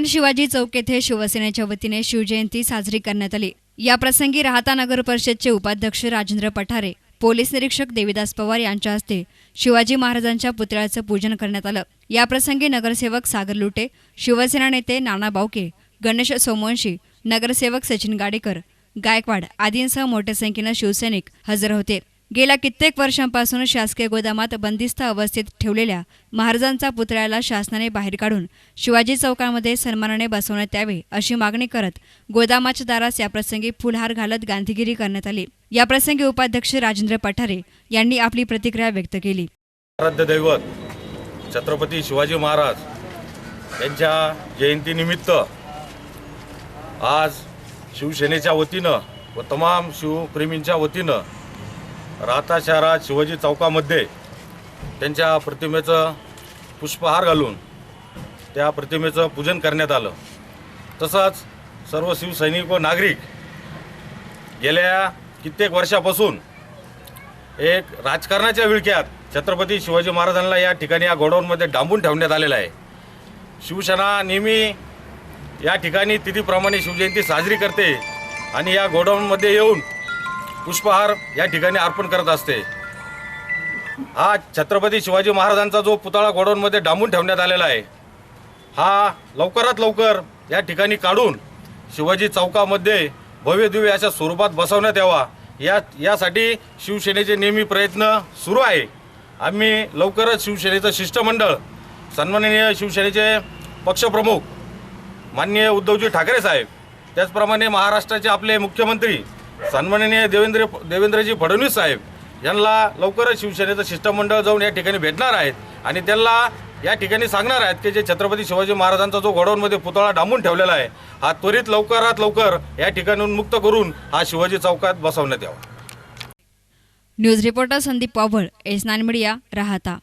Grand Shivaji चौक येथे शिवसेनेच्या वतीने शिवजयंती साजरी करण्यात आली। या प्रसंगी राहता नगर परिषदचे उपाध्यक्ष राजेंद्र पठारे, पोलीस निरीक्षक देविदास पवार यांच्या हस्ते शिवाजी महाराजांच्या पुतळ्याचं पूजन करण्यात आलं। या प्रसंगी नगरसेवक सागर लुटे, शिवसेना नेते नाना बावके, गणेश सोमवंशी, नगरसेवक सचिन गाडेकर, गायकवाड आदींसह मोठ्या संख्येने शिवसैनिक हजर होते। गेल्या कित्येक वर्षांपासून शासकीय गोदामात बंदिस्त अवस्थेत ठेवलेल्या महाराजांचा पुतळ्याला शासनाने बाहेर काढून शिवाजी चौकामध्ये सन्मानाने बसवण्यात यावे अशी मागणी करत गोदामाच्या दारास याप्रसंगी फुलहार घालत गांधीगिरी करण्यात आली। याप्रसंगी उपाध्यक्ष राजेंद्र पठारे यांनी आपली प्रतिक्रिया व्यक्त केली। आराध्य दैवत छत्रपती शिवाजी महाराज यांच्या जयंतीनिमित्त आज शिवसेनेच्या वतीनं व तमाम शिवप्रेमींच्या वतीनं राहता शहरात शिवाजी चौकामध्ये त्यांच्या प्रतिमेचं पुष्पहार घालून त्या प्रतिमेचं पूजन करण्यात आलं। तसंच सर्व शिवसैनिक व नागरिक गेल्या कित्येक वर्षापासून एक राजकारणाच्या विळख्यात छत्रपती शिवाजी महाराजांना या ठिकाणी या गोडाऊनमध्ये डांबून ठेवण्यात आलेलं आहे। शिवसेना नेहमी या ठिकाणी तिथीप्रमाणे शिवजयंती साजरी करते आणि या गोडाऊनमध्ये येऊन पुष्पहार या ठिकाणी अर्पण करत असते। हा छत्रपती शिवाजी महाराजांचा जो पुतळा गोडाऊनमध्ये डांबून ठेवण्यात आलेला आहे, हा लवकरात लवकर या ठिकाणी काढून शिवाजी चौकामध्ये भव्यदिव्य अशा स्वरूपात बसवण्यात यावा यासाठी शिवसेनेचे नेहमी प्रयत्न सुरू आहे। आम्ही लवकरच शिवसेनेचं शिष्टमंडळ सन्माननीय शिवसेनेचे पक्षप्रमुख माननीय उद्धवजी ठाकरे साहेब, त्याचप्रमाणे महाराष्ट्राचे आपले मुख्यमंत्री सन्माननीय देवेंद्रजी फडणवीस साहेब यांना लवकरच शिवसेनेचं शिष्टमंडळ जाऊन या ठिकाणी भेटणार आहेत आणि त्यांना या ठिकाणी सांगणार आहेत की जे छत्रपती शिवाजी महाराजांचा जो गोडाऊनमध्ये पुतळा डांबून ठेवलेला आहे, हा त्वरित लवकरात लवकर या ठिकाणून मुक्त करून हा शिवाजी चौकात बसवण्यात यावा। News reporter Sandeep Pawar, S9 media, राहता।